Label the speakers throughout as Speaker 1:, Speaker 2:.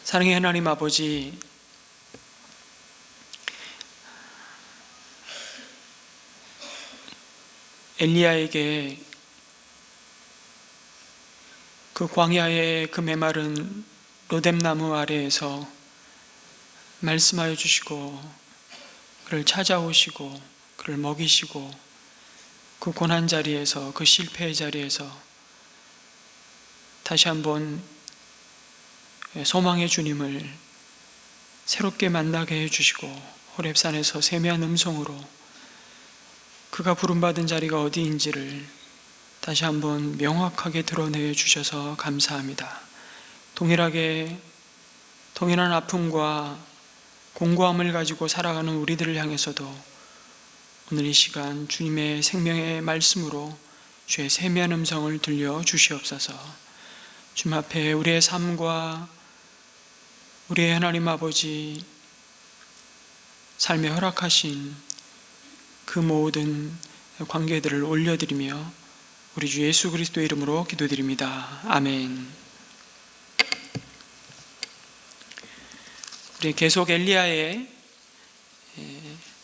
Speaker 1: 사랑의 하나님 아버지, 엘리야에게 그 광야의 그 메마른 로뎀나무 아래에서 말씀하여 주시고 그를 찾아오시고 그를 먹이시고 그 고난 자리에서, 그 실패의 자리에서 다시 한번 소망의 주님을 새롭게 만나게 해주시고 호렙산에서 세미한 음성으로 그가 부름받은 자리가 어디인지를 다시 한번 명확하게 드러내 주셔서 감사합니다. 동일한 아픔과 공고함을 가지고 살아가는 우리들을 향해서도 오늘 이 시간 주님의 생명의 말씀으로 주의 세미한 음성을 들려 주시옵소서. 주님 앞에 우리의 삶과 우리의 하나님 아버지 삶에 허락하신 그 모든 관계들을 올려드리며 우리 주 예수 그리스도의 이름으로 기도드립니다. 아멘. 우리 계속 엘리야의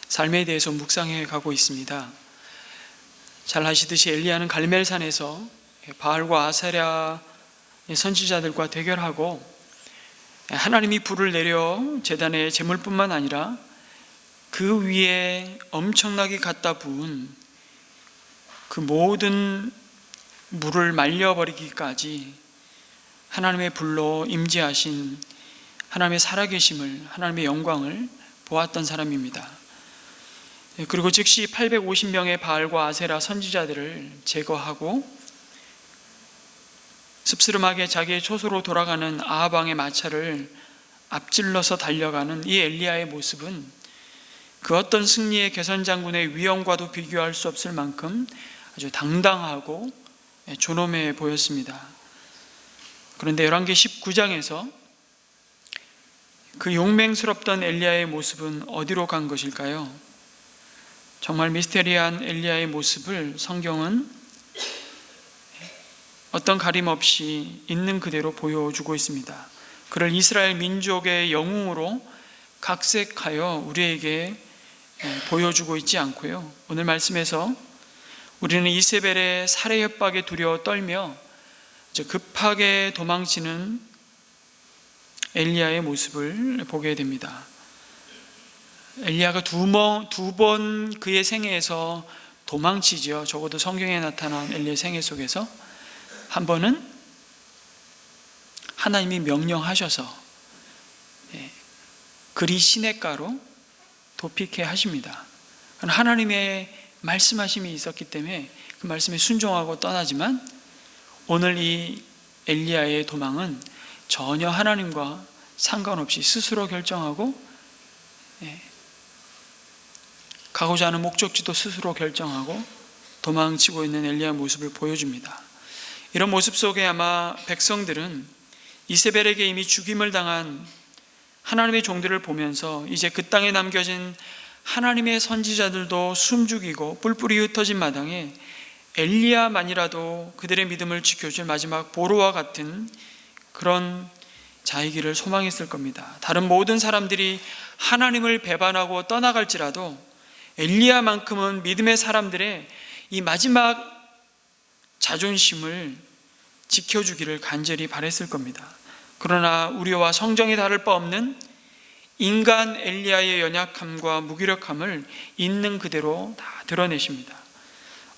Speaker 1: 삶에 대해서 묵상해 가고 있습니다. 잘 아시듯이 엘리야는 갈멜산에서 바알과 아세라 선지자들과 대결하고 하나님이 불을 내려 제단의 제물뿐만 아니라 그 위에 엄청나게 갖다 부은 그 모든 물을 말려버리기까지 하나님의 불로 임재하신 하나님의 살아계심을, 하나님의 영광을 보았던 사람입니다. 그리고 즉시 850명의 바알과 아세라 선지자들을 제거하고 씁쓸하게 자기의 초소로 돌아가는 아합 왕의 마차를 앞질러서 달려가는 이 엘리야의 모습은 그 어떤 승리의 개선장군의 위엄과도 비교할 수 없을 만큼 아주 당당하고 존엄해 보였습니다. 그런데 열왕기 19장에서 그 용맹스럽던 엘리야의 모습은 어디로 간 것일까요? 정말 미스테리한 엘리야의 모습을 성경은 어떤 가림 없이 있는 그대로 보여주고 있습니다. 그를 이스라엘 민족의 영웅으로 각색하여 우리에게 보여주고 있지 않고요. 오늘 말씀에서 우리는 이세벨의 살해 협박에 두려워 떨며 급하게 도망치는 엘리야의 모습을 보게 됩니다. 엘리야가 두 번 그의 생애에서 도망치죠. 적어도 성경에 나타난 엘리야의 생애 속에서 한 번은 하나님이 명령하셔서 그리 시냇가로 도피케 하십니다. 하나님의 말씀하심이 있었기 때문에 그 말씀에 순종하고 떠나지만 오늘 이 엘리야의 도망은 전혀 하나님과 상관없이 스스로 결정하고 가고자 하는 목적지도 스스로 결정하고 도망치고 있는 엘리야의 모습을 보여줍니다. 이런 모습 속에 아마 백성들은 이세벨에게 이미 죽임을 당한 하나님의 종들을 보면서 이제 그 땅에 남겨진 하나님의 선지자들도 숨죽이고 뿔뿔이 흩어진 마당에 엘리야만이라도 그들의 믿음을 지켜줄 마지막 보루와 같은 그런 자이기를 소망했을 겁니다. 다른 모든 사람들이 하나님을 배반하고 떠나갈지라도 엘리야만큼은 믿음의 사람들의 이 마지막 자존심을 지켜주기를 간절히 바랬을 겁니다. 그러나 우리와 성정이 다를 바 없는 인간 엘리야의 연약함과 무기력함을 있는 그대로 다 드러내십니다.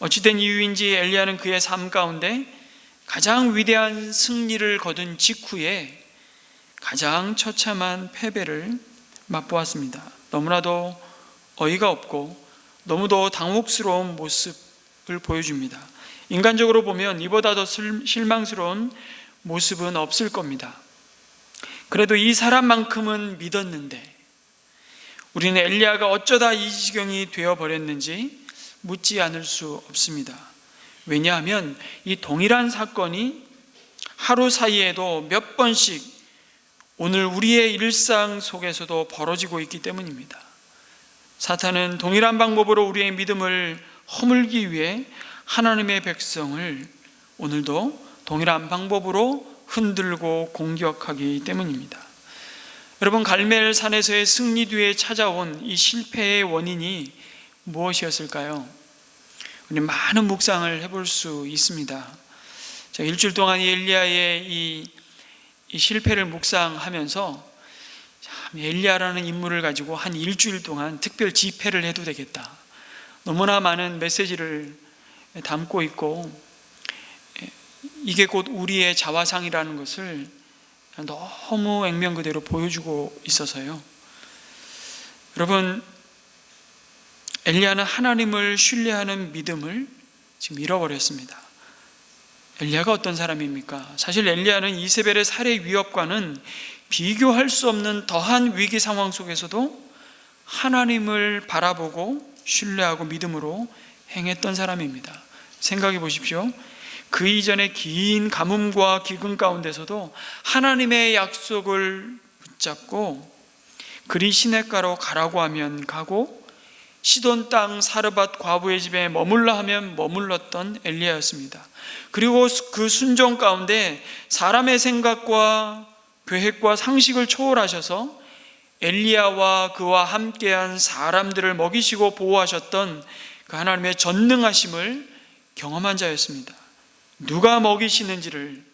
Speaker 1: 어찌된 이유인지 엘리야는 그의 삶 가운데 가장 위대한 승리를 거둔 직후에 가장 처참한 패배를 맛보았습니다. 너무나도 어이가 없고 너무도 당혹스러운 모습을 보여줍니다. 인간적으로 보면 이보다 더 실망스러운 모습은 없을 겁니다. 그래도 이 사람만큼은 믿었는데 우리는 엘리야가 어쩌다 이 지경이 되어버렸는지 묻지 않을 수 없습니다. 왜냐하면 이 동일한 사건이 하루 사이에도 몇 번씩 오늘 우리의 일상 속에서도 벌어지고 있기 때문입니다. 사탄은 동일한 방법으로 우리의 믿음을 허물기 위해 하나님의 백성을 오늘도 동일한 방법으로 흔들고 공격하기 때문입니다. 여러분, 갈멜산에서의 승리 뒤에 찾아온 이 실패의 원인이 무엇이었을까요? 우리 많은 묵상을 해볼 수 있습니다. 자, 일주일 동안 엘리야의 이 실패를 묵상하면서 엘리야라는 인물을 가지고 한 일주일 동안 특별 집회를 해도 되겠다. 너무나 많은 메시지를 담고 있고, 이게 곧 우리의 자화상이라는 것을 너무 액면 그대로 보여주고 있어서요. 여러분, 엘리야는 하나님을 신뢰하는 믿음을 지금 잃어버렸습니다. 엘리야가 어떤 사람입니까? 사실 엘리야는 이세벨의 살해 위협과는 비교할 수 없는 더한 위기 상황 속에서도 하나님을 바라보고 신뢰하고 믿음으로 행했던 사람입니다. 생각해 보십시오. 그 이전의 긴 가뭄과 기근 가운데서도 하나님의 약속을 붙잡고 그리 시냇가로 가라고 하면 가고 시돈 땅 사르밧 과부의 집에 머물라 하면 머물렀던 엘리야였습니다. 그리고 그 순종 가운데 사람의 생각과 계획과 상식을 초월하셔서 엘리야와 그와 함께한 사람들을 먹이시고 보호하셨던 그 하나님의 전능하심을 경험한 자였습니다. 누가 먹이시는지를,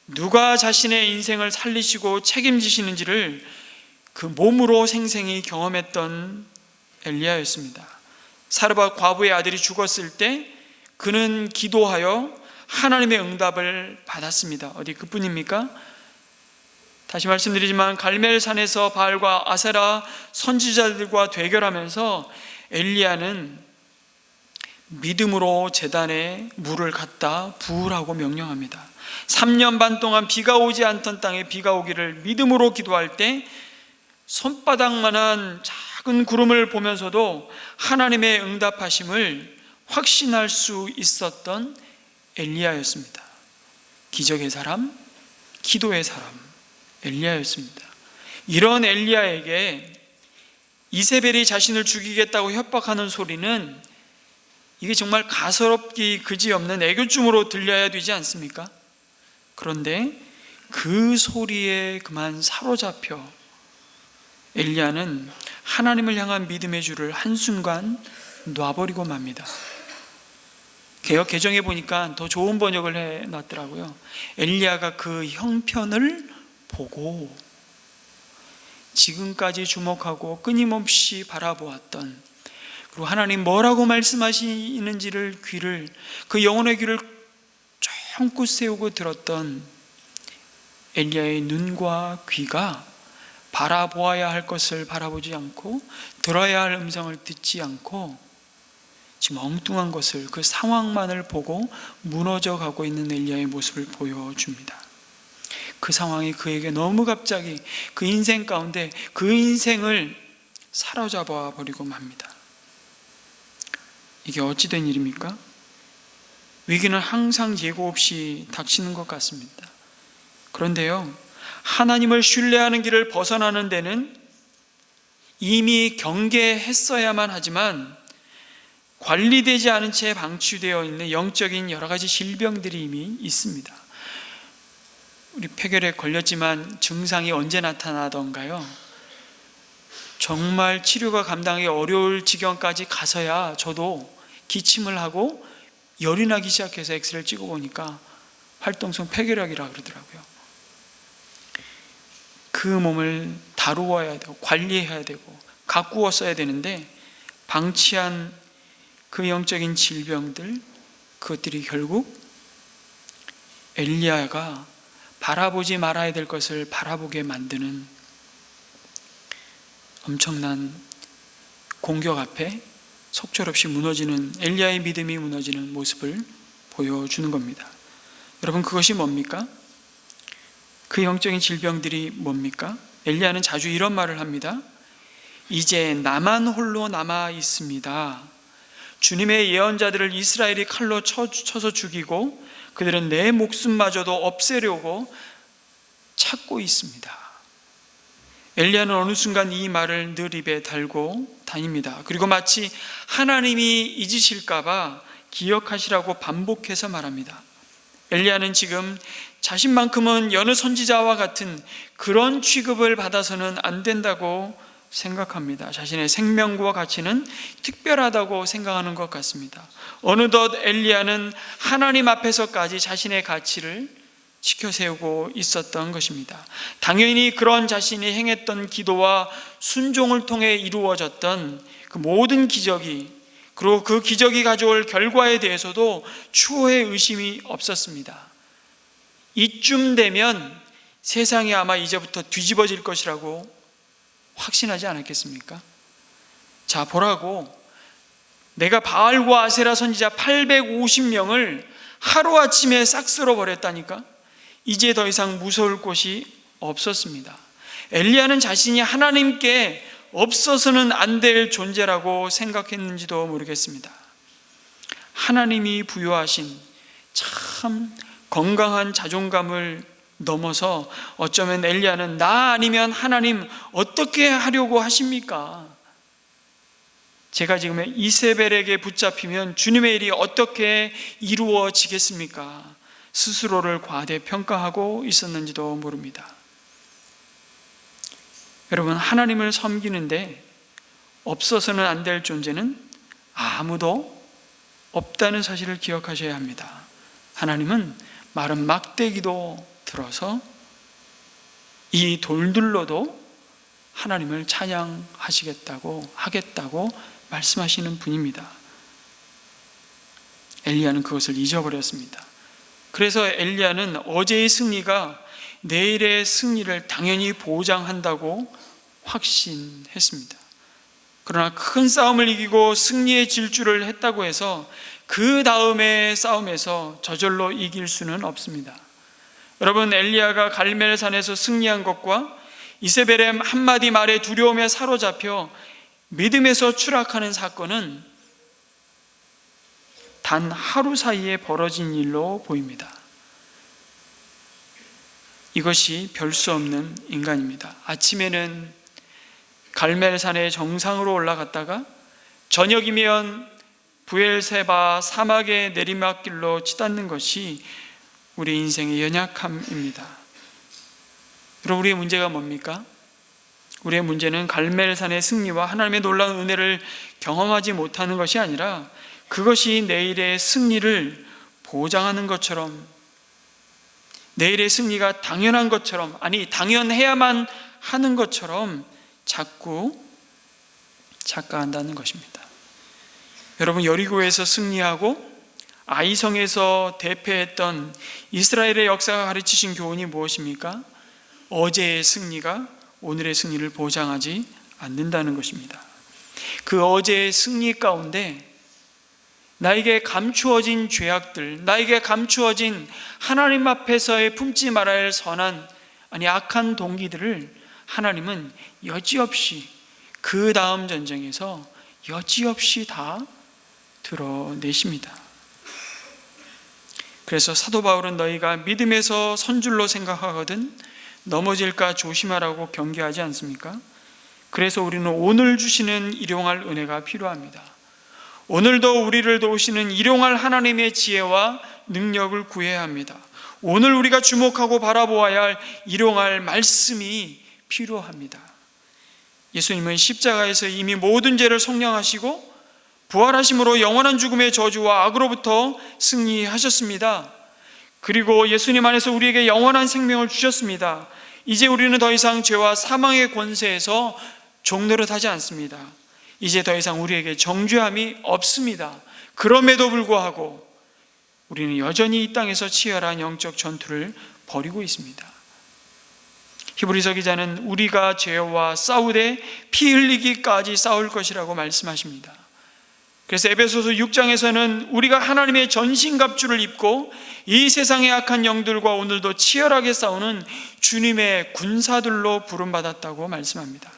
Speaker 1: 누가 자신의 인생을 살리시고 책임지시는지를 그 몸으로 생생히 경험했던 엘리야였습니다. 사르밧 과부의 아들이 죽었을 때 그는 기도하여 하나님의 응답을 받았습니다. 어디 그뿐입니까? 다시 말씀드리지만 갈멜산에서 바알과 아세라 선지자들과 대결하면서 엘리야는 믿음으로 제단에 물을 갖다 부으라고 명령합니다. 3년 반 동안 비가 오지 않던 땅에 비가 오기를 믿음으로 기도할 때 손바닥만한 작은 구름을 보면서도 하나님의 응답하심을 확신할 수 있었던 엘리야였습니다. 기적의 사람, 기도의 사람, 엘리야였습니다. 이런 엘리야에게 이세벨이 자신을 죽이겠다고 협박하는 소리는 이게 정말 가소롭기 그지없는 애교춤으로 들려야 되지 않습니까? 그런데 그 소리에 그만 사로잡혀 엘리야는 하나님을 향한 믿음의 줄을 한순간 놔버리고 맙니다. 개역 개정에 보니까 더 좋은 번역을 해놨더라고요. 엘리야가 그 형편을 보고 지금까지 주목하고 끊임없이 바라보았던, 그리고 하나님 뭐라고 말씀하시는지를 그 영혼의 귀를 쫑긋 세우고 들었던 엘리야의 눈과 귀가 바라보아야 할 것을 바라보지 않고 들어야 할 음성을 듣지 않고 지금 엉뚱한 것을, 그 상황만을 보고 무너져 가고 있는 엘리야의 모습을 보여줍니다. 그 상황이 그에게 너무 갑자기 그 인생 가운데 그 인생을 사로잡아 버리고 맙니다. 이게 어찌 된 일입니까? 위기는 항상 예고 없이 닥치는 것 같습니다. 그런데요, 하나님을 신뢰하는 길을 벗어나는 데는 이미 경계했어야만 하지만 관리되지 않은 채 방치되어 있는 영적인 여러 가지 질병들이 이미 있습니다. 우리 폐결에 걸렸지만 증상이 언제 나타나던가요? 정말 치료가 감당하기 어려울 지경까지 가서야 저도 기침을 하고 열이 나기 시작해서 엑스레이를 찍어보니까 활동성 폐결핵이라고 그러더라고요. 그 몸을 다루어야 되고 관리해야 되고 가꾸어 써야 되는데 방치한 그 영적인 질병들, 그것들이 결국 엘리야가 바라보지 말아야 될 것을 바라보게 만드는 엄청난 공격 앞에 속절없이 무너지는, 엘리야의 믿음이 무너지는 모습을 보여주는 겁니다. 여러분, 그것이 뭡니까? 그 영적인 질병들이 뭡니까? 엘리야는 자주 이런 말을 합니다. 이제 나만 홀로 남아 있습니다. 주님의 예언자들을 이스라엘이 칼로 쳐서 죽이고 그들은 내 목숨마저도 없애려고 찾고 있습니다. 엘리야는 어느 순간 이 말을 늘 입에 달고 다닙니다. 그리고 마치 하나님이 잊으실까 봐 기억하시라고 반복해서 말합니다. 엘리야는 지금 자신만큼은 여느 선지자와 같은 그런 취급을 받아서는 안 된다고 생각합니다. 자신의 생명과 가치는 특별하다고 생각하는 것 같습니다. 어느덧 엘리야는 하나님 앞에서까지 자신의 가치를 지켜 세우고 있었던 것입니다. 당연히 그런 자신이 행했던 기도와 순종을 통해 이루어졌던 그 모든 기적이, 그리고 그 기적이 가져올 결과에 대해서도 추호의 의심이 없었습니다. 이쯤 되면 세상이 아마 이제부터 뒤집어질 것이라고 확신하지 않았겠습니까? 자, 보라고, 내가 바알과 아세라 선지자 850명을 하루아침에 싹 쓸어버렸다니까. 이제 더 이상 무서울 곳이 없었습니다. 엘리야는 자신이 하나님께 없어서는 안 될 존재라고 생각했는지도 모르겠습니다. 하나님이 부여하신 참 건강한 자존감을 넘어서 어쩌면 엘리야는 나 아니면 하나님 어떻게 하려고 하십니까? 제가 지금 이세벨에게 붙잡히면 주님의 일이 어떻게 이루어지겠습니까? 스스로를 과대평가하고 있었는지도 모릅니다. 여러분, 하나님을 섬기는데 없어서는 안 될 존재는 아무도 없다는 사실을 기억하셔야 합니다. 하나님은 마른 막대기도 들어서 이 돌들로도 하나님을 찬양하시겠다고 하겠다고 말씀하시는 분입니다. 엘리야는 그것을 잊어버렸습니다. 그래서 엘리야는 어제의 승리가 내일의 승리를 당연히 보장한다고 확신했습니다. 그러나 큰 싸움을 이기고 승리의 질주를 했다고 해서 그 다음의 싸움에서 저절로 이길 수는 없습니다. 여러분, 엘리야가 갈멜산에서 승리한 것과 이세벨의 한마디 말에 두려움에 사로잡혀 믿음에서 추락하는 사건은 단 하루 사이에 벌어진 일로 보입니다. 이것이 별 수 없는 인간입니다. 아침에는 갈멜산의 정상으로 올라갔다가 저녁이면 부엘세바 사막의 내리막길로 치닫는 것이 우리 인생의 연약함입니다. 여러분, 우리의 문제가 뭡니까? 우리의 문제는 갈멜산의 승리와 하나님의 놀라운 은혜를 경험하지 못하는 것이 아니라 그것이 내일의 승리를 보장하는 것처럼, 내일의 승리가 당연한 것처럼, 아니 당연해야만 하는 것처럼 자꾸 착각한다는 것입니다. 여러분, 여리고에서 승리하고 아이성에서 대패했던 이스라엘의 역사가 가르치신 교훈이 무엇입니까? 어제의 승리가 오늘의 승리를 보장하지 않는다는 것입니다. 그 어제의 승리 가운데 나에게 감추어진 죄악들, 나에게 감추어진 하나님 앞에서의 품지 말아야 할 선한, 아니 악한 동기들을 하나님은 여지없이 그 다음 전쟁에서 여지없이 다 드러내십니다. 그래서 사도 바울은 너희가 믿음에서 선줄로 생각하거든 넘어질까 조심하라고 경계하지 않습니까? 그래서 우리는 오늘 주시는 일용할 은혜가 필요합니다. 오늘도 우리를 도우시는 일용할 하나님의 지혜와 능력을 구해야 합니다. 오늘 우리가 주목하고 바라보아야 할 일용할 말씀이 필요합니다. 예수님은 십자가에서 이미 모든 죄를 속량하시고 부활하심으로 영원한 죽음의 저주와 악으로부터 승리하셨습니다. 그리고 예수님 안에서 우리에게 영원한 생명을 주셨습니다. 이제 우리는 더 이상 죄와 사망의 권세에서 종노릇하지 않습니다. 이제 더 이상 우리에게 정죄함이 없습니다. 그럼에도 불구하고 우리는 여전히 이 땅에서 치열한 영적 전투를 벌이고 있습니다. 히브리서 기자는 우리가 죄와 싸우되 피 흘리기까지 싸울 것이라고 말씀하십니다. 그래서 에베소서 6장에서는 우리가 하나님의 전신갑주를 입고 이 세상의 악한 영들과 오늘도 치열하게 싸우는 주님의 군사들로 부름받았다고 말씀합니다.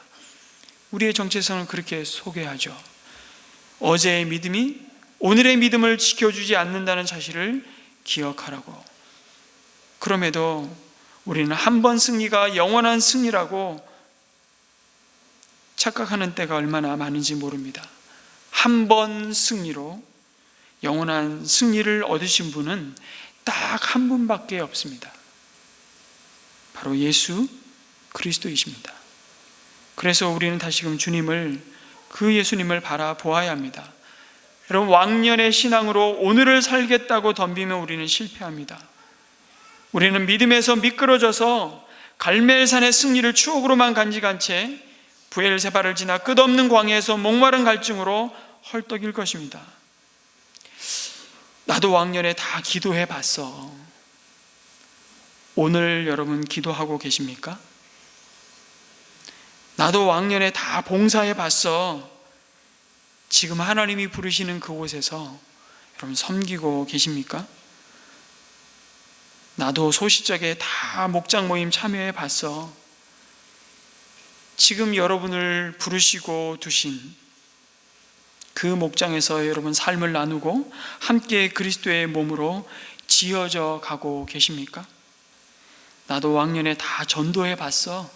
Speaker 1: 우리의 정체성은 그렇게 소개하죠. 어제의 믿음이 오늘의 믿음을 지켜주지 않는다는 사실을 기억하라고. 그럼에도 우리는 한 번 승리가 영원한 승리라고 착각하는 때가 얼마나 많은지 모릅니다. 한 번 승리로 영원한 승리를 얻으신 분은 딱 한 분밖에 없습니다. 바로 예수 그리스도이십니다. 그래서 우리는 다시금 그 예수님을 바라보아야 합니다. 여러분, 왕년의 신앙으로 오늘을 살겠다고 덤비면 우리는 실패합니다. 우리는 믿음에서 미끄러져서 갈멜산의 승리를 추억으로만 간직한 채 브엘세바를 지나 끝없는 광야에서 목마른 갈증으로 헐떡일 것입니다. 나도 왕년에 다 기도해 봤어. 오늘 여러분 기도하고 계십니까? 나도 왕년에 다 봉사해 봤어. 지금 하나님이 부르시는 그곳에서 여러분 섬기고 계십니까? 나도 소시적에 다 목장 모임 참여해 봤어. 지금 여러분을 부르시고 두신 그 목장에서 여러분 삶을 나누고 함께 그리스도의 몸으로 지어져 가고 계십니까? 나도 왕년에 다 전도해 봤어.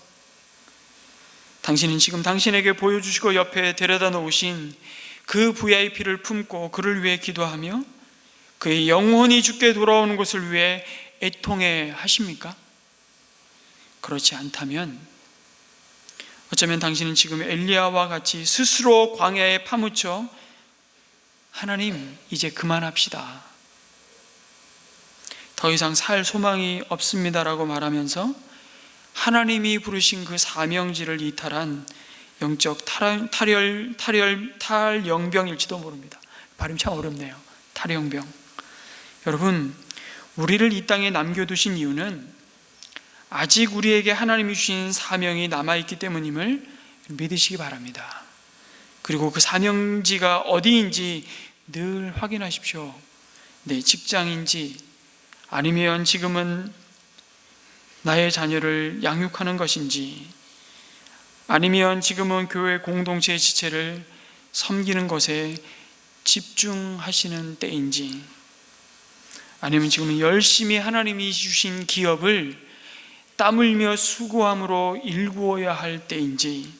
Speaker 1: 당신은 지금 당신에게 보여주시고 옆에 데려다 놓으신 그 VIP를 품고 그를 위해 기도하며 그의 영혼이 주께 돌아오는 것을 위해 애통해 하십니까? 그렇지 않다면 어쩌면 당신은 지금 엘리야와 같이 스스로 광야에 파묻혀 하나님, 이제 그만합시다, 더 이상 살 소망이 없습니다라고 말하면서 하나님이 부르신 그 사명지를 이탈한 영적 탈영병일지도 모릅니다. 발음이 참 어렵네요. 탈영병. 여러분, 우리를 이 땅에 남겨두신 이유는 아직 우리에게 하나님이 주신 사명이 남아있기 때문임을 믿으시기 바랍니다. 그리고 그 사명지가 어디인지 늘 확인하십시오. 내 직장인지, 아니면 지금은 나의 자녀를 양육하는 것인지, 아니면 지금은 교회 공동체의 지체를 섬기는 것에 집중하시는 때인지, 아니면 지금은 열심히 하나님이 주신 기업을 땀 흘며 수고함으로 일구어야 할 때인지,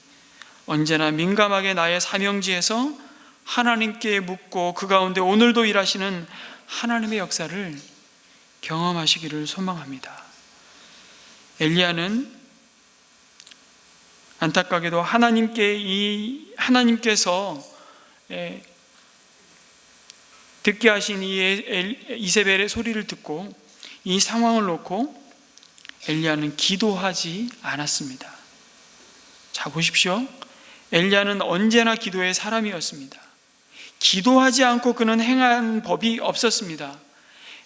Speaker 1: 언제나 민감하게 나의 사명지에서 하나님께 묻고 그 가운데 오늘도 일하시는 하나님의 역사를 경험하시기를 소망합니다. 엘리야는 안타깝게도 하나님께서 듣게 하신 이세벨의 소리를 듣고 이 상황을 놓고 엘리야는 기도하지 않았습니다. 자, 보십시오. 엘리야는 언제나 기도의 사람이었습니다. 기도하지 않고 그는 행한 법이 없었습니다.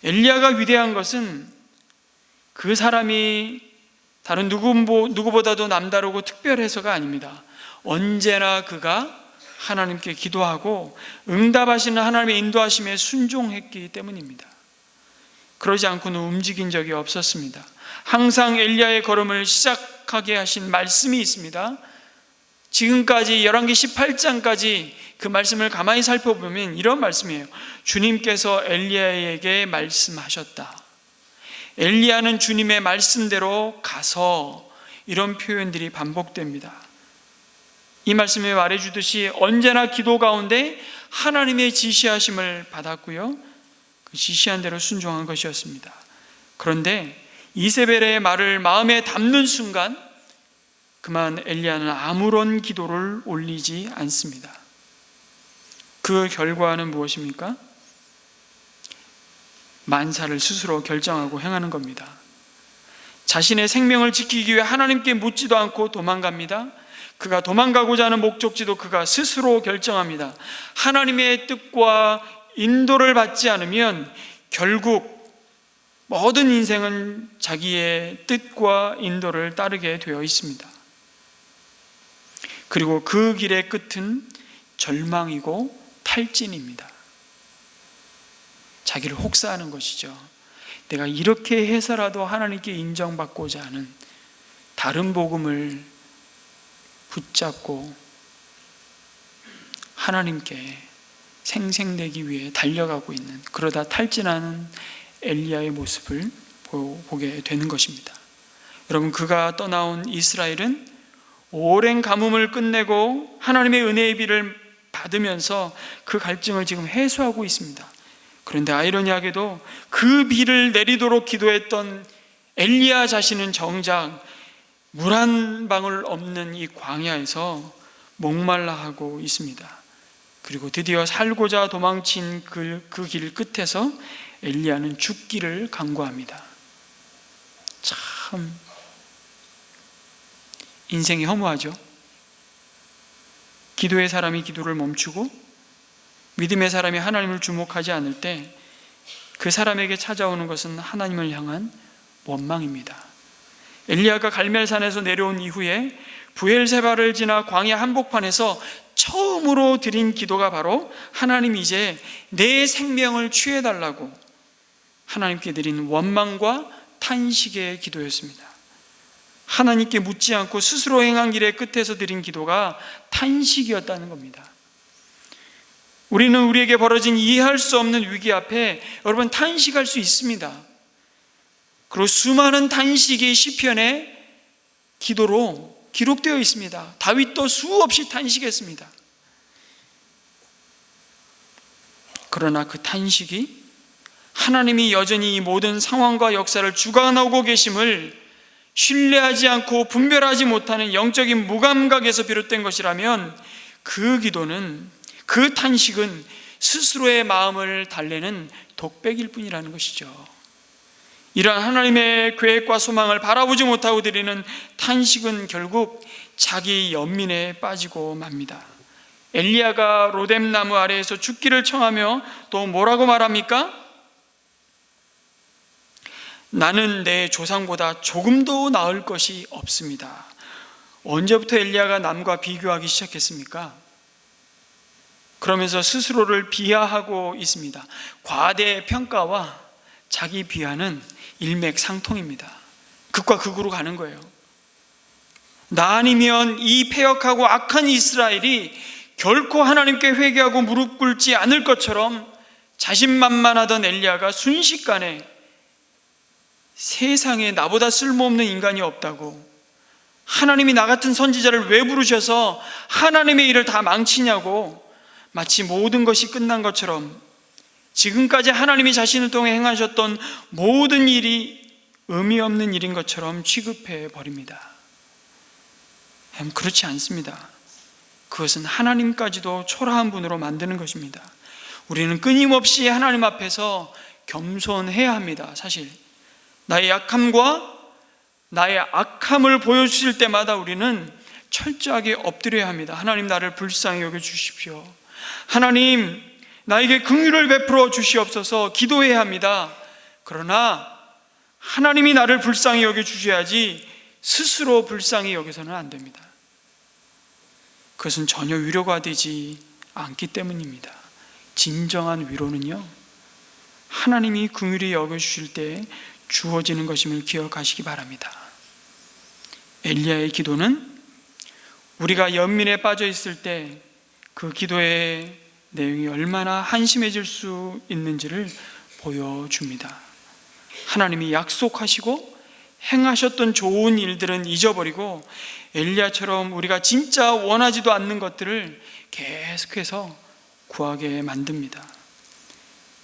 Speaker 1: 엘리야가 위대한 것은 그 사람이 다른 누구보다도 남다르고 특별해서가 아닙니다. 언제나 그가 하나님께 기도하고 응답하시는 하나님의 인도하심에 순종했기 때문입니다. 그러지 않고는 움직인 적이 없었습니다. 항상 엘리야의 걸음을 시작하게 하신 말씀이 있습니다. 지금까지 열왕기 18장까지 그 말씀을 가만히 살펴보면 이런 말씀이에요. 주님께서 엘리야에게 말씀하셨다. 엘리야는 주님의 말씀대로 가서, 이런 표현들이 반복됩니다. 이 말씀에 말해주듯이 언제나 기도 가운데 하나님의 지시하심을 받았고요, 그 지시한 대로 순종한 것이었습니다. 그런데 이세벨의 말을 마음에 담는 순간 그만 엘리야는 아무런 기도를 올리지 않습니다. 그 결과는 무엇입니까? 만사를 스스로 결정하고 행하는 겁니다. 자신의 생명을 지키기 위해 하나님께 묻지도 않고 도망갑니다. 그가 도망가고자 하는 목적지도 그가 스스로 결정합니다. 하나님의 뜻과 인도를 받지 않으면 결국 모든 인생은 자기의 뜻과 인도를 따르게 되어 있습니다. 그리고 그 길의 끝은 절망이고 탈진입니다. 자기를 혹사하는 것이죠. 내가 이렇게 해서라도 하나님께 인정받고자 하는 다른 복음을 붙잡고 하나님께 생생내기 위해 달려가고 있는, 그러다 탈진하는 엘리야의 모습을 보게 되는 것입니다. 여러분, 그가 떠나온 이스라엘은 오랜 가뭄을 끝내고 하나님의 은혜의 비를 받으면서 그 갈증을 지금 해소하고 있습니다. 그런데 아이러니하게도 그 비를 내리도록 기도했던 엘리야 자신은 정작 물 한 방울 없는 이 광야에서 목말라 하고 있습니다. 그리고 드디어 살고자 도망친 그 길 끝에서 엘리야는 죽기를 간구합니다. 참 인생이 허무하죠. 기도의 사람이 기도를 멈추고 믿음의 사람이 하나님을 주목하지 않을 때 그 사람에게 찾아오는 것은 하나님을 향한 원망입니다. 엘리야가 갈멜산에서 내려온 이후에 부엘세바를 지나 광야 한복판에서 처음으로 드린 기도가 바로 하나님 이제 내 생명을 취해달라고 하나님께 드린 원망과 탄식의 기도였습니다. 하나님께 묻지 않고 스스로 행한 길의 끝에서 드린 기도가 탄식이었다는 겁니다. 우리는 우리에게 벌어진 이해할 수 없는 위기 앞에 여러분 탄식할 수 있습니다. 그리고 수많은 탄식이 시편의 기도로 기록되어 있습니다. 다윗도 수없이 탄식했습니다. 그러나 그 탄식이 하나님이 여전히 이 모든 상황과 역사를 주관하고 계심을 신뢰하지 않고 분별하지 못하는 영적인 무감각에서 비롯된 것이라면 그 기도는, 그 탄식은 스스로의 마음을 달래는 독백일 뿐이라는 것이죠. 이러한 하나님의 계획과 소망을 바라보지 못하고 드리는 탄식은 결국 자기 연민에 빠지고 맙니다. 엘리야가 로뎀나무 아래에서 죽기를 청하며 또 뭐라고 말합니까? 나는 내 조상보다 조금도 나을 것이 없습니다. 언제부터 엘리야가 남과 비교하기 시작했습니까? 그러면서 스스로를 비하하고 있습니다. 과대평가와 자기 비하는 일맥상통입니다. 극과 극으로 가는 거예요. 나 아니면 이 패역하고 악한 이스라엘이 결코 하나님께 회개하고 무릎 꿇지 않을 것처럼 자신만만하던 엘리야가 순식간에 세상에 나보다 쓸모없는 인간이 없다고, 하나님이 나 같은 선지자를 왜 부르셔서 하나님의 일을 다 망치냐고, 마치 모든 것이 끝난 것처럼 지금까지 하나님이 자신을 통해 행하셨던 모든 일이 의미 없는 일인 것처럼 취급해 버립니다. 그렇지 않습니다. 그것은 하나님까지도 초라한 분으로 만드는 것입니다. 우리는 끊임없이 하나님 앞에서 겸손해야 합니다. 사실 나의 약함과 나의 악함을 보여주실 때마다 우리는 철저하게 엎드려야 합니다. 하나님, 나를 불쌍히 여겨주십시오. 하나님, 나에게 긍휼을 베풀어 주시옵소서 기도해야 합니다. 그러나 하나님이 나를 불쌍히 여겨주셔야지 스스로 불쌍히 여겨서는 안 됩니다. 그것은 전혀 위로가 되지 않기 때문입니다. 진정한 위로는요, 하나님이 긍휼히 여겨주실 때 주어지는 것임을 기억하시기 바랍니다. 엘리야의 기도는 우리가 연민에 빠져 있을 때 그 기도의 내용이 얼마나 한심해질 수 있는지를 보여줍니다. 하나님이 약속하시고 행하셨던 좋은 일들은 잊어버리고 엘리야처럼 우리가 진짜 원하지도 않는 것들을 계속해서 구하게 만듭니다.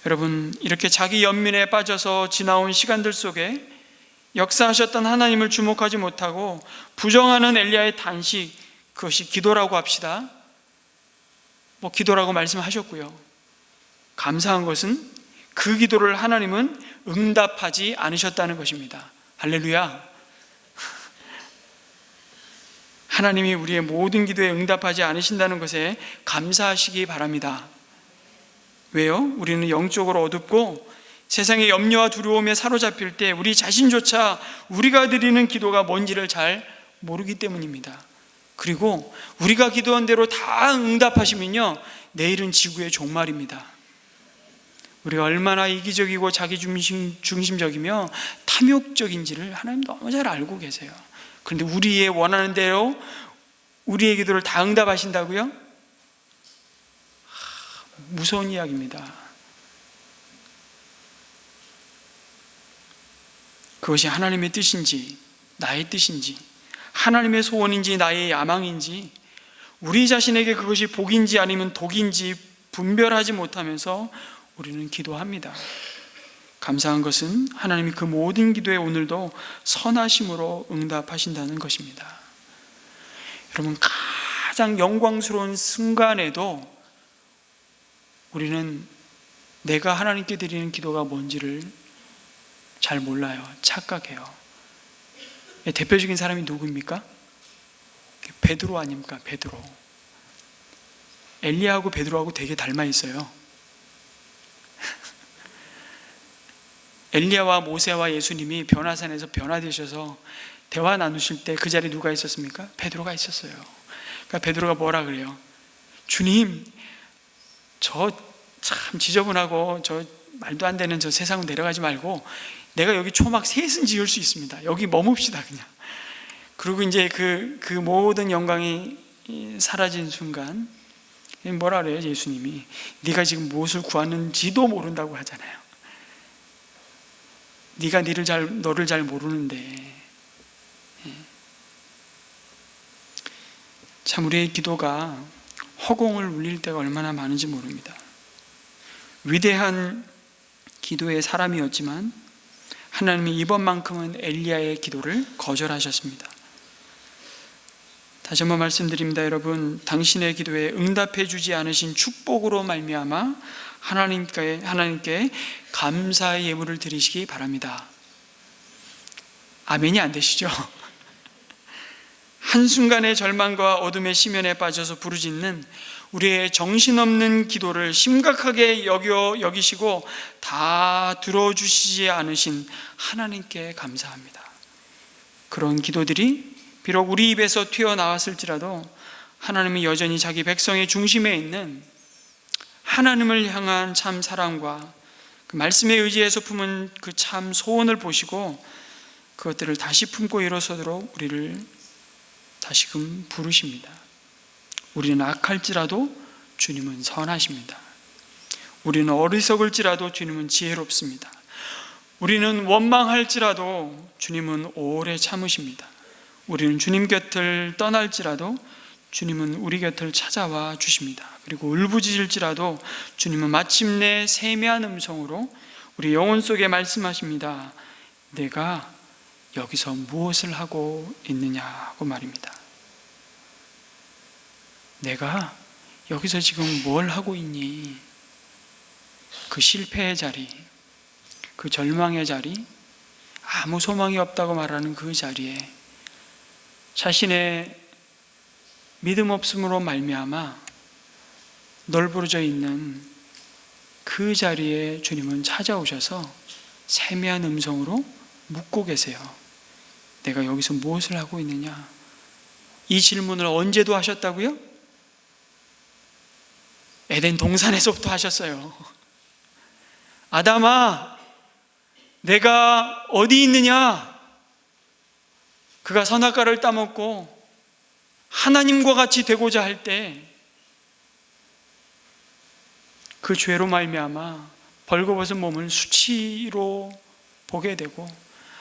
Speaker 1: 여러분, 이렇게 자기 연민에 빠져서 지나온 시간들 속에 역사하셨던 하나님을 주목하지 못하고 부정하는 엘리야의 탄식, 그것이 기도라고 합시다. 기도라고 말씀하셨고요. 감사한 것은 그 기도를 하나님은 응답하지 않으셨다는 것입니다. 할렐루야. 하나님이 우리의 모든 기도에 응답하지 않으신다는 것에 감사하시기 바랍니다. 왜요? 우리는 영적으로 어둡고 세상의 염려와 두려움에 사로잡힐 때 우리 자신조차 우리가 드리는 기도가 뭔지를 잘 모르기 때문입니다. 그리고 우리가 기도한 대로 다 응답하시면요, 내일은 지구의 종말입니다. 우리가 얼마나 이기적이고 자기 중심적이며 탐욕적인지를 하나님 너무 잘 알고 계세요. 그런데 우리의 원하는 대로 우리의 기도를 다 응답하신다고요? 무서운 이야기입니다. 그것이 하나님의 뜻인지 나의 뜻인지, 하나님의 소원인지 나의 야망인지, 우리 자신에게 그것이 복인지 아니면 독인지 분별하지 못하면서 우리는 기도합니다. 감사한 것은 하나님이 그 모든 기도에 오늘도 선하심으로 응답하신다는 것입니다. 여러분, 가장 영광스러운 순간에도 우리는 내가 하나님께 드리는 기도가 뭔지를 잘 몰라요. 착각해요. 대표적인 사람이 누구입니까? 베드로 아닙니까? 베드로. 엘리야하고 베드로하고 되게 닮아 있어요. 엘리야와 모세와 예수님이 변화산에서 변화되셔서 대화 나누실 때 그 자리에 누가 있었습니까? 베드로가 있었어요. 그러니까 베드로가 뭐라 그래요? 주님, 저 참 지저분하고 저 말도 안 되는 저 세상으로 내려가지 말고 내가 여기 초막 셋은 지을 수 있습니다. 여기 머뭅시다 그냥. 그리고 이제 그 모든 영광이 사라진 순간 뭐라 그래요? 예수님이 네가 지금 무엇을 구하는지도 모른다고 하잖아요. 네가 너를 잘 모르는데. 참 우리의 기도가 허공을 울릴 때가 얼마나 많은지 모릅니다. 위대한 기도의 사람이었지만 하나님이 이번만큼은 엘리야의 기도를 거절하셨습니다. 다시 한번 말씀드립니다. 여러분, 당신의 기도에 응답해 주지 않으신 축복으로 말미암아 하나님께 감사의 예물을 드리시기 바랍니다. 아멘이 안 되시죠? 한순간의 절망과 어둠의 심연에 빠져서 부르짖는 우리의 정신없는 기도를 심각하게 여기시고 다 들어주시지 않으신 하나님께 감사합니다. 그런 기도들이 비록 우리 입에서 튀어나왔을지라도 하나님은 여전히 자기 백성의 중심에 있는 하나님을 향한 참 사랑과 그 말씀에 의지해서 품은 그 참 소원을 보시고 그것들을 다시 품고 일어서도록 우리를 다시금 부르십니다. 우리는 악할지라도 주님은 선하십니다. 우리는 어리석을지라도 주님은 지혜롭습니다. 우리는 원망할지라도 주님은 오래 참으십니다. 우리는 주님 곁을 떠날지라도 주님은 우리 곁을 찾아와 주십니다. 그리고 울부짖을지라도 주님은 마침내 세미한 음성으로 우리 영혼 속에 말씀하십니다. 내가 여기서 무엇을 하고 있느냐고 말입니다. 내가 여기서 지금 뭘 하고 있니? 그 실패의 자리, 그 절망의 자리, 아무 소망이 없다고 말하는 그 자리에 자신의 믿음 없음으로 말미암아 널브러져 있는 그 자리에 주님은 찾아오셔서 세미한 음성으로 묻고 계세요. 내가 여기서 무엇을 하고 있느냐? 이 질문을 언제도 하셨다고요? 에덴 동산에서부터 하셨어요. 아담아, 내가 어디 있느냐? 그가 선악과를 따먹고 하나님과 같이 되고자 할 때 그 죄로 말미암아 벌거벗은 몸을 수치로 보게 되고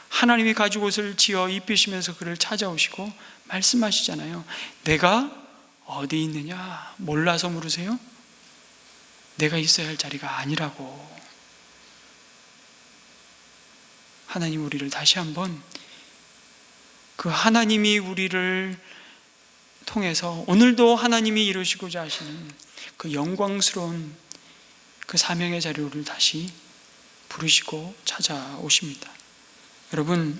Speaker 1: 하나님이 가죽 옷을 지어 입히시면서 그를 찾아오시고 말씀하시잖아요. 내가 어디 있느냐? 몰라서 물으세요? 내가 있어야 할 자리가 아니라고. 하나님 우리를 다시 한번 그 하나님이 우리를 통해서 오늘도 하나님이 이루시고자 하시는 그 영광스러운 그 사명의 자리를 다시 부르시고 찾아오십니다. 여러분,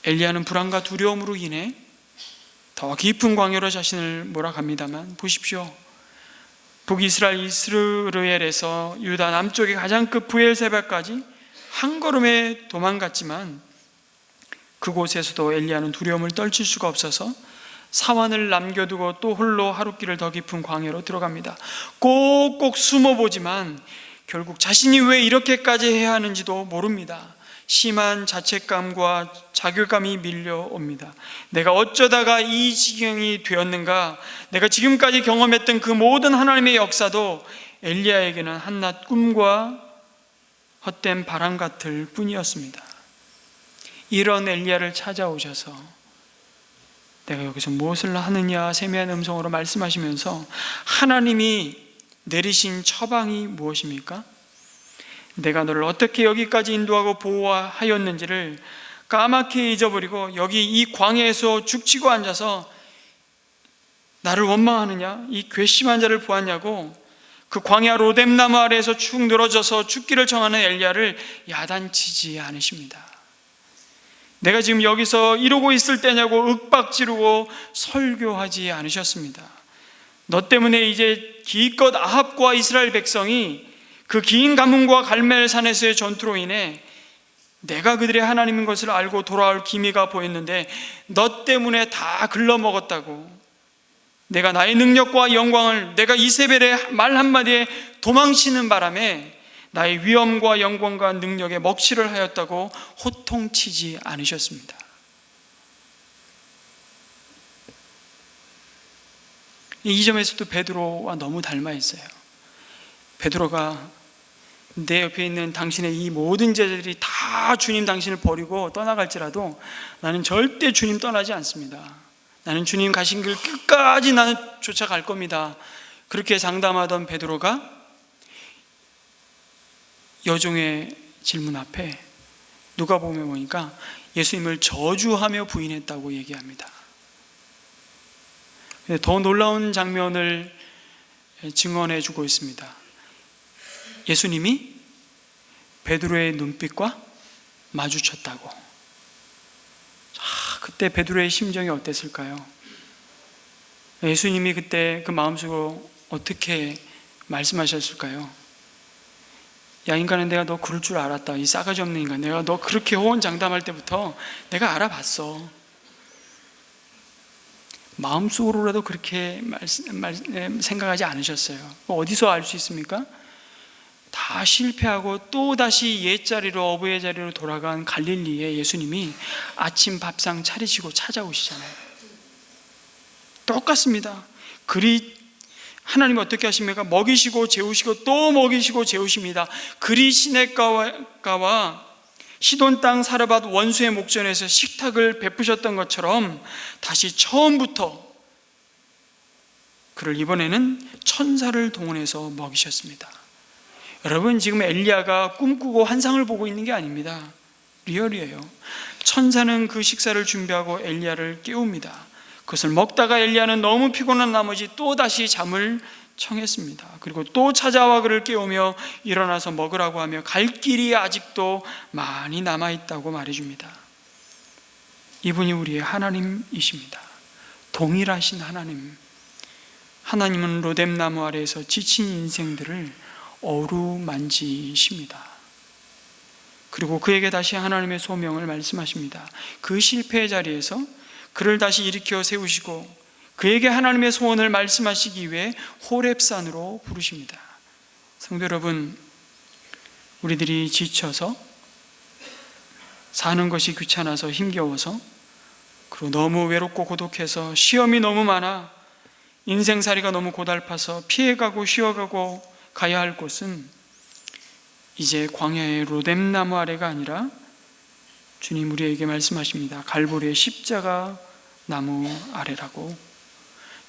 Speaker 1: 엘리야는 불안과 두려움으로 인해 더 깊은 광야로 자신을 몰아갑니다만 보십시오. 북이스라엘 이스르엘에서 유다 남쪽의 가장 끝 브엘세바까지 한 걸음에 도망갔지만 그곳에서도 엘리야는 두려움을 떨칠 수가 없어서 사환을 남겨두고 또 홀로 하룻길을 더 깊은 광야로 들어갑니다. 꼭꼭 숨어보지만 결국 자신이 왜 이렇게까지 해야 하는지도 모릅니다. 심한 자책감과 자괴감이 밀려옵니다. 내가 어쩌다가 이 지경이 되었는가? 내가 지금까지 경험했던 그 모든 하나님의 역사도 엘리야에게는 한낱 꿈과 헛된 바람 같을 뿐이었습니다. 이런 엘리야를 찾아오셔서 내가 여기서 무엇을 하느냐 세미한 음성으로 말씀하시면서 하나님이 내리신 처방이 무엇입니까? 내가 너를 어떻게 여기까지 인도하고 보호하였는지를 까맣게 잊어버리고 여기 이 광야에서 죽치고 앉아서 나를 원망하느냐? 이 괘씸한 자를 보았냐고 그 광야 로뎀나무 아래에서 축 늘어져서 죽기를 청하는 엘리야를 야단치지 않으십니다. 내가 지금 여기서 이러고 있을 때냐고 윽박지르고 설교하지 않으셨습니다. 너 때문에 이제 기껏 아합과 이스라엘 백성이 그 긴 가문과 갈멜산에서의 전투로 인해 내가 그들의 하나님인 것을 알고 돌아올 기미가 보였는데 너 때문에 다 글러먹었다고, 내가 나의 능력과 영광을 내가 이세벨의 말 한마디에 도망치는 바람에 나의 위엄과 영광과 능력에 먹칠을 하였다고 호통치지 않으셨습니다. 이 점에서도 베드로와 너무 닮아 있어요. 베드로가 내 옆에 있는 당신의 이 모든 제자들이 다 주님 당신을 버리고 떠나갈지라도 나는 절대 주님 떠나지 않습니다. 나는 주님 가신 길 끝까지 나는 쫓아갈 겁니다. 그렇게 장담하던 베드로가 여종의 질문 앞에 누가복음에 보니까 예수님을 저주하며 부인했다고 얘기합니다. 더 놀라운 장면을 증언해 주고 있습니다. 예수님이 베드로의 눈빛과 마주쳤다고. 그때 베드로의 심정이 어땠을까요? 예수님이 그때 그 마음속으로 어떻게 말씀하셨을까요? 야 인간은 내가 너 그럴 줄 알았다. 이 싸가지 없는 인간, 내가 너 그렇게 호언장담할 때부터 내가 알아봤어. 마음속으로라도 그렇게 생각하지 않으셨어요. 어디서 알 수 있습니까? 다 실패하고 또다시 옛자리로, 어부의 자리로 돌아간 갈릴리에 예수님이 아침 밥상 차리시고 찾아오시잖아요. 똑같습니다. 하나님이 어떻게 하십니까? 먹이시고 재우시고 또 먹이시고 재우십니다. 그리 시냇가와 시돈 땅 사르밧 원수의 목전에서 식탁을 베푸셨던 것처럼 다시 처음부터 그를 이번에는 천사를 동원해서 먹이셨습니다. 여러분, 지금 엘리야가 꿈꾸고 환상을 보고 있는 게 아닙니다. 리얼이에요. 천사는 그 식사를 준비하고 엘리야를 깨웁니다. 그것을 먹다가 엘리야는 너무 피곤한 나머지 또다시 잠을 청했습니다. 그리고 또 찾아와 그를 깨우며 일어나서 먹으라고 하며 갈 길이 아직도 많이 남아있다고 말해줍니다. 이분이 우리의 하나님이십니다. 동일하신 하나님. 하나님은 로뎀나무 아래에서 지친 인생들을 어루만지십니다. 그리고 그에게 다시 하나님의 소명을 말씀하십니다. 그 실패의 자리에서 그를 다시 일으켜 세우시고 그에게 하나님의 소원을 말씀하시기 위해 호렙산으로 부르십니다. 성도 여러분, 우리들이 지쳐서 사는 것이 귀찮아서 힘겨워서 그리고 너무 외롭고 고독해서 시험이 너무 많아 인생살이가 너무 고달파서 피해가고 쉬어가고 가야 할 곳은 이제 광야의 로뎀나무 아래가 아니라 주님 우리에게 말씀하십니다. 갈보리의 십자가 나무 아래라고.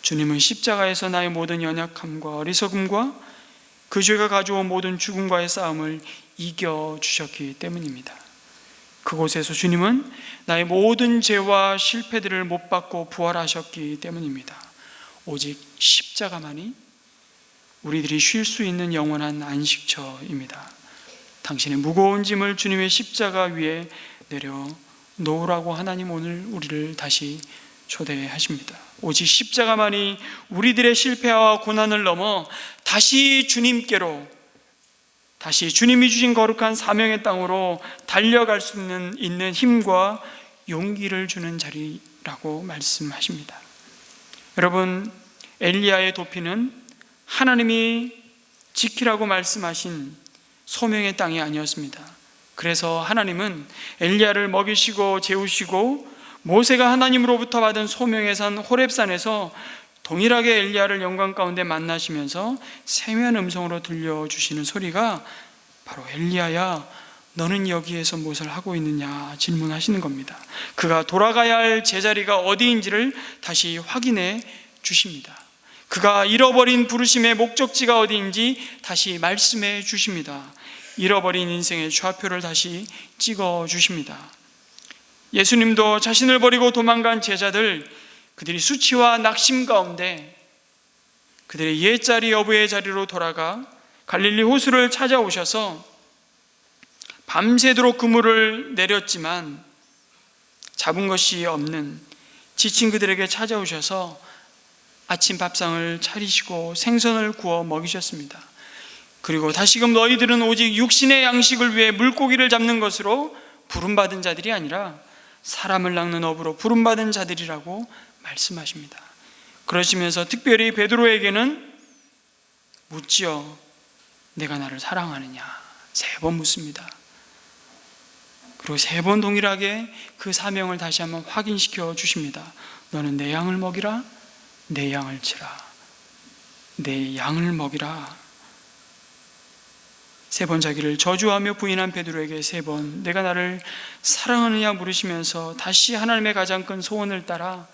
Speaker 1: 주님은 십자가에서 나의 모든 연약함과 어리석음과 그 죄가 가져온 모든 죽음과의 싸움을 이겨주셨기 때문입니다. 그곳에서 주님은 나의 모든 죄와 실패들을 못 받고 부활하셨기 때문입니다. 오직 십자가만이 우리들이 쉴 수 있는 영원한 안식처입니다. 당신의 무거운 짐을 주님의 십자가 위에 내려 놓으라고 하나님 오늘 우리를 다시 초대하십니다. 오직 십자가만이 우리들의 실패와 고난을 넘어 다시 주님께로, 다시 주님이 주신 거룩한 사명의 땅으로 달려갈 수 있는 힘과 용기를 주는 자리라고 말씀하십니다. 여러분, 엘리야의 도피는 하나님이 지키라고 말씀하신 소명의 땅이 아니었습니다. 그래서 하나님은 엘리야를 먹이시고 재우시고 모세가 하나님으로부터 받은 소명의 산 호렙산에서 동일하게 엘리야를 영광 가운데 만나시면서 세미한 음성으로 들려주시는 소리가 바로 엘리야야 너는 여기에서 무엇을 하고 있느냐 질문하시는 겁니다. 그가 돌아가야 할 제자리가 어디인지를 다시 확인해 주십니다. 그가 잃어버린 부르심의 목적지가 어디인지 다시 말씀해 주십니다. 잃어버린 인생의 좌표를 다시 찍어 주십니다. 예수님도 자신을 버리고 도망간 제자들, 그들이 수치와 낙심 가운데 그들의 옛자리 여부의 자리로 돌아가 갈릴리 호수를 찾아오셔서 밤새도록 그물을 내렸지만 잡은 것이 없는 지친 그들에게 찾아오셔서 아침 밥상을 차리시고 생선을 구워 먹이셨습니다. 그리고 다시금 너희들은 오직 육신의 양식을 위해 물고기를 잡는 것으로 부름받은 자들이 아니라 사람을 낚는 업으로 부름받은 자들이라고 말씀하십니다. 그러시면서 특별히 베드로에게는 묻지어 내가 나를 사랑하느냐 3번 묻습니다. 그리고 3번 동일하게 그 사명을 다시 한번 확인시켜 주십니다. 너는 내 양을 먹이라, 내 양을 치라, 내 양을 먹이라. 3번 자기를 저주하며 부인한 베드로에게 3번 내가 나를 사랑하느냐 물으시면서 다시 하나님의 가장 큰 소원을 따라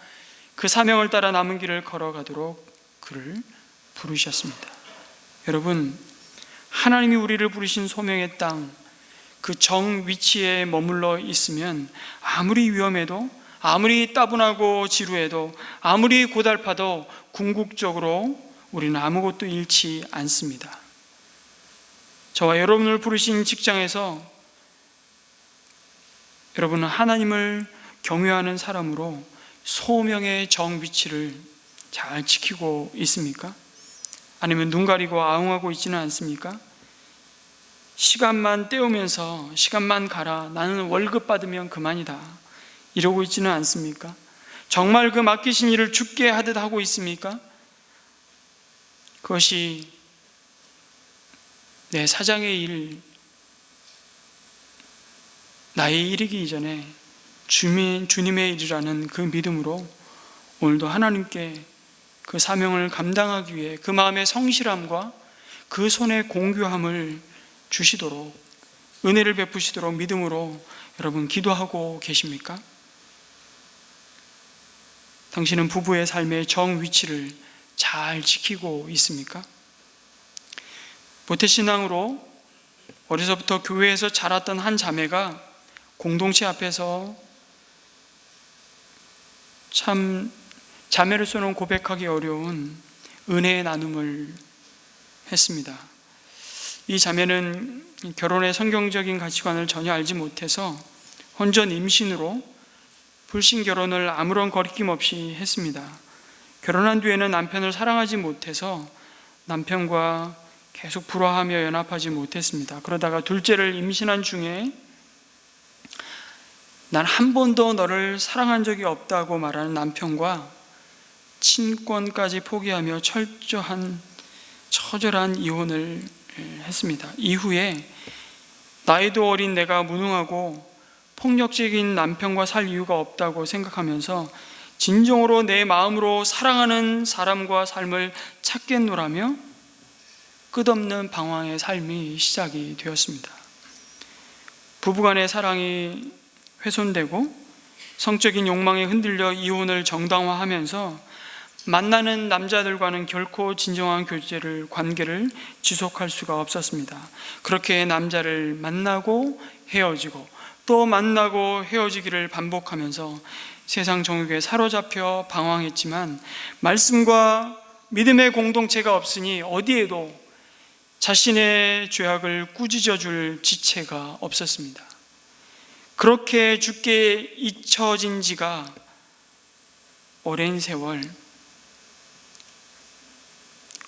Speaker 1: 그 사명을 따라 남은 길을 걸어가도록 그를 부르셨습니다. 여러분, 하나님이 우리를 부르신 소명의 땅, 그 정 위치에 머물러 있으면 아무리 위험해도, 아무리 따분하고 지루해도, 아무리 고달파도 궁극적으로 우리는 아무것도 잃지 않습니다. 저와 여러분을 부르신 직장에서 여러분은 하나님을 경외하는 사람으로 소명의 정 위치를 잘 지키고 있습니까? 아니면 눈 가리고 아웅하고 있지는 않습니까? 시간만 때우면서 시간만 가라, 나는 월급 받으면 그만이다, 이러고 있지는 않습니까? 정말 그 맡기신 일을 죽게 하듯 하고 있습니까? 그것이 내 사장의 일, 나의 일이기 이전에 주님의 일이라는 그 믿음으로 오늘도 하나님께 그 사명을 감당하기 위해 그 마음의 성실함과 그 손의 공교함을 주시도록, 은혜를 베푸시도록 믿음으로 여러분 기도하고 계십니까? 당신은 부부의 삶의 정 위치를 잘 지키고 있습니까? 모태신앙으로 어려서부터 교회에서 자랐던 한 자매가 공동체 앞에서 참 자매로서는 고백하기 어려운 은혜의 나눔을 했습니다. 이 자매는 결혼의 성경적인 가치관을 전혀 알지 못해서 혼전 임신으로 불신 결혼을 아무런 거리낌 없이 했습니다. 결혼한 뒤에는 남편을 사랑하지 못해서 남편과 계속 불화하며 연합하지 못했습니다. 그러다가 둘째를 임신한 중에 난 한 번도 너를 사랑한 적이 없다고 말하는 남편과 친권까지 포기하며 처절한 이혼을 했습니다. 이후에 나이도 어린 내가 무능하고 폭력적인 남편과 살 이유가 없다고 생각하면서 진정으로 내 마음으로 사랑하는 사람과 삶을 찾겠노라며 끝없는 방황의 삶이 시작이 되었습니다. 부부간의 사랑이 훼손되고 성적인 욕망에 흔들려 이혼을 정당화하면서 만나는 남자들과는 결코 진정한 관계를 지속할 수가 없었습니다. 그렇게 남자를 만나고 헤어지고 또 만나고 헤어지기를 반복하면서 세상 정욕에 사로잡혀 방황했지만 말씀과 믿음의 공동체가 없으니 어디에도 자신의 죄악을 꾸짖어 줄 지체가 없었습니다. 그렇게 주께 잊혀진 지가 오랜 세월,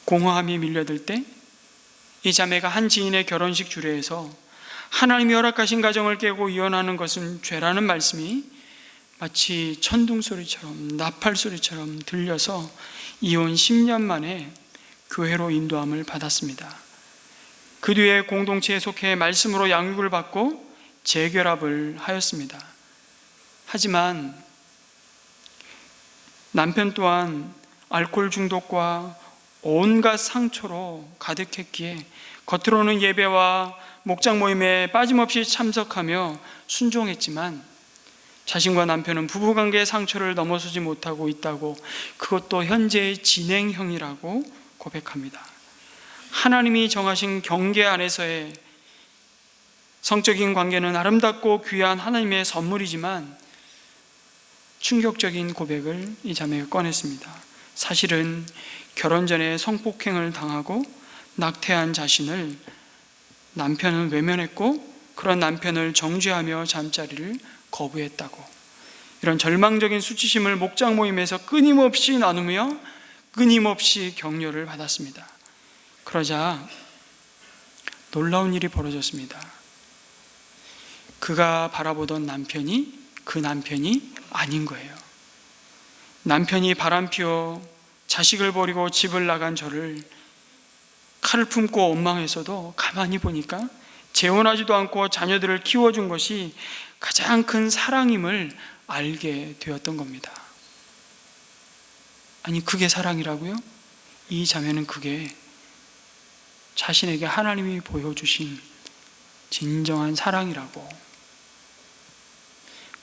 Speaker 1: 공허함이 밀려들 때 이 자매가 한 지인의 결혼식 주례에서 하나님이 허락하신 가정을 깨고 이혼하는 것은 죄라는 말씀이 마치 천둥소리처럼 나팔소리처럼 들려서 이혼 10년 만에 교회로 인도함을 받았습니다. 그 뒤에 공동체에 속해 말씀으로 양육을 받고 재결합을 하였습니다. 하지만 남편 또한 알코올 중독과 온갖 상처로 가득했기에 겉으로는 예배와 목장 모임에 빠짐없이 참석하며 순종했지만 자신과 남편은 부부관계의 상처를 넘어서지 못하고 있다고, 그것도 현재의 진행형이라고 고백합니다. 하나님이 정하신 경계 안에서의 성적인 관계는 아름답고 귀한 하나님의 선물이지만 충격적인 고백을 이 자매가 꺼냈습니다. 사실은 결혼 전에 성폭행을 당하고 낙태한 자신을 남편은 외면했고 그런 남편을 정죄하며 잠자리를 거부했다고. 이런 절망적인 수치심을 목장 모임에서 끊임없이 나누며 끊임없이 격려를 받았습니다. 그러자 놀라운 일이 벌어졌습니다. 그가 바라보던 남편이 그 남편이 아닌 거예요. 남편이 바람피워 자식을 버리고 집을 나간 저를 칼을 품고 원망해서도 가만히 보니까 재혼하지도 않고 자녀들을 키워준 것이 가장 큰 사랑임을 알게 되었던 겁니다. 아니, 그게 사랑이라고요? 이 자매는 그게 자신에게 하나님이 보여주신 진정한 사랑이라고.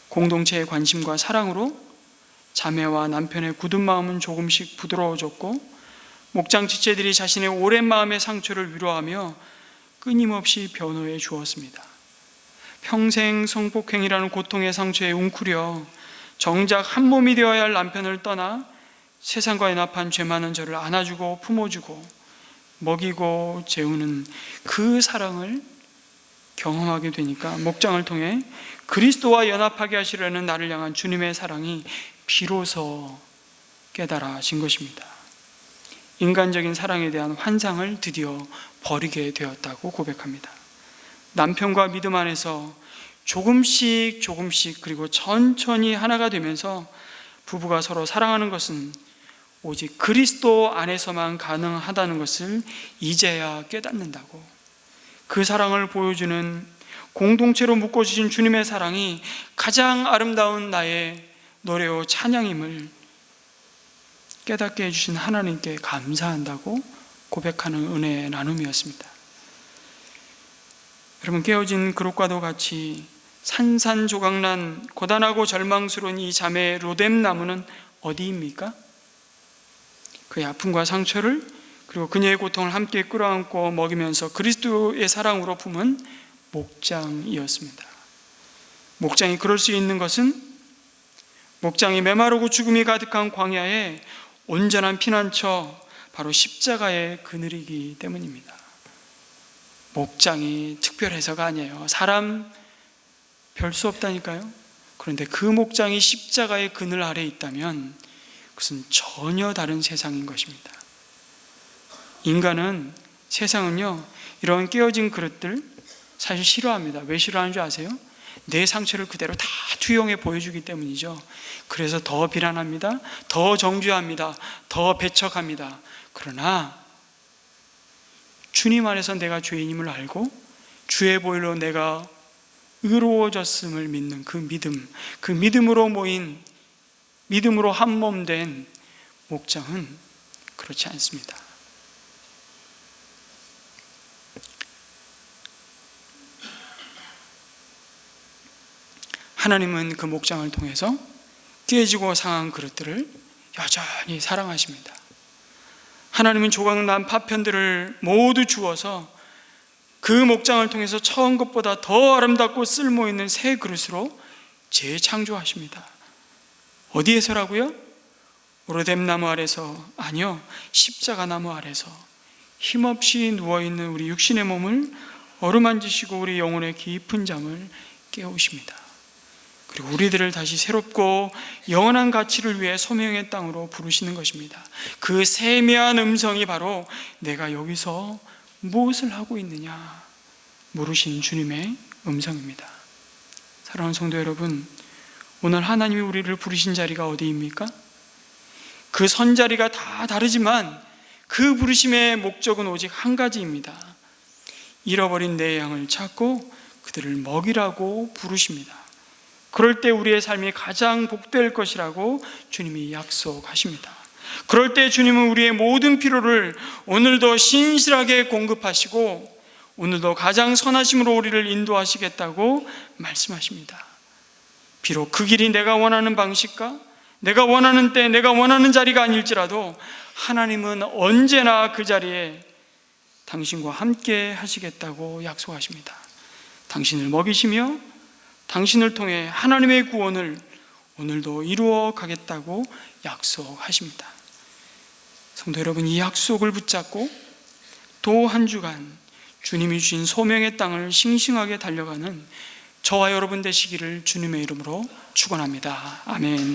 Speaker 1: 공동체의 관심과 사랑으로 자매와 남편의 굳은 마음은 조금씩 부드러워졌고 목장 지체들이 자신의 오랜 마음의 상처를 위로하며 끊임없이 변호해 주었습니다. 평생 성폭행이라는 고통의 상처에 웅크려 정작 한 몸이 되어야 할 남편을 떠나 세상과 연합한 죄 많은 저를 안아주고 품어주고 먹이고 재우는 그 사랑을 경험하게 되니까 목장을 통해 그리스도와 연합하게 하시려는 나를 향한 주님의 사랑이 비로소 깨달아진 것입니다. 인간적인 사랑에 대한 환상을 드디어 버리게 되었다고 고백합니다. 남편과 믿음 안에서 조금씩 그리고 천천히 하나가 되면서 부부가 서로 사랑하는 것은 오직 그리스도 안에서만 가능하다는 것을 이제야 깨닫는다고. 그 사랑을 보여주는 공동체로 묶어주신 주님의 사랑이 가장 아름다운 나의 노래요 찬양임을 깨닫게 해주신 하나님께 감사한다고 고백하는 은혜의 나눔이었습니다. 여러분, 깨어진 그릇과도 같이 산산조각난 고단하고 절망스러운 이 자매의 로뎀나무는 어디입니까? 그의 아픔과 상처를 그리고 그녀의 고통을 함께 끌어안고 먹이면서 그리스도의 사랑으로 품은 목장이었습니다. 목장이 그럴 수 있는 것은 목장이 메마르고 죽음이 가득한 광야에 온전한 피난처, 바로 십자가의 그늘이기 때문입니다. 목장이 특별해서가 아니에요. 사람 별 수 없다니까요. 그런데 그 목장이 십자가의 그늘 아래에 있다면 그것은 전혀 다른 세상인 것입니다. 인간은, 세상은요, 이런 깨어진 그릇들 사실 싫어합니다. 왜 싫어하는 줄 아세요? 내 상처를 그대로 다 투영해 보여주기 때문이죠. 그래서 더 비난합니다. 더 정죄합니다. 더 배척합니다. 그러나 주님 안에서 내가 죄인임을 알고 주의 보혈로 내가 의로워졌음을 믿는 그 믿음, 그 믿음으로 모인, 믿음으로 한몸된 목장은 그렇지 않습니다. 하나님은 그 목장을 통해서 깨지고 상한 그릇들을 여전히 사랑하십니다. 하나님은 조각난 파편들을 모두 주어서 그 목장을 통해서 처음 것보다 더 아름답고 쓸모있는 새 그릇으로 재창조하십니다. 어디에서라고요? 로뎀나무 아래서, 아니요, 십자가나무 아래서 힘없이 누워있는 우리 육신의 몸을 어루만지시고 우리 영혼의 깊은 잠을 깨우십니다. 그리고 우리들을 다시 새롭고 영원한 가치를 위해 소명의 땅으로 부르시는 것입니다. 그 세미한 음성이 바로 내가 여기서 무엇을 하고 있느냐 물으신 주님의 음성입니다. 사랑하는 성도 여러분, 오늘 하나님이 우리를 부르신 자리가 어디입니까? 그 선자리가 다 다르지만 그 부르심의 목적은 오직 한 가지입니다. 잃어버린 내 양을 찾고 그들을 먹이라고 부르십니다. 그럴 때 우리의 삶이 가장 복될 것이라고 주님이 약속하십니다. 그럴 때 주님은 우리의 모든 필요를 오늘도 신실하게 공급하시고 오늘도 가장 선하심으로 우리를 인도하시겠다고 말씀하십니다. 비록 그 길이 내가 원하는 방식과 내가 원하는 때 내가 원하는 자리가 아닐지라도 하나님은 언제나 그 자리에 당신과 함께 하시겠다고 약속하십니다. 당신을 먹이시며 당신을 통해 하나님의 구원을 오늘도 이루어 가겠다고 약속하십니다. 성도 여러분, 이 약속을 붙잡고 또 한 주간 주님이 주신 소명의 땅을 싱싱하게 달려가는 저와 여러분 되시기를 주님의 이름으로 축원합니다. 아멘.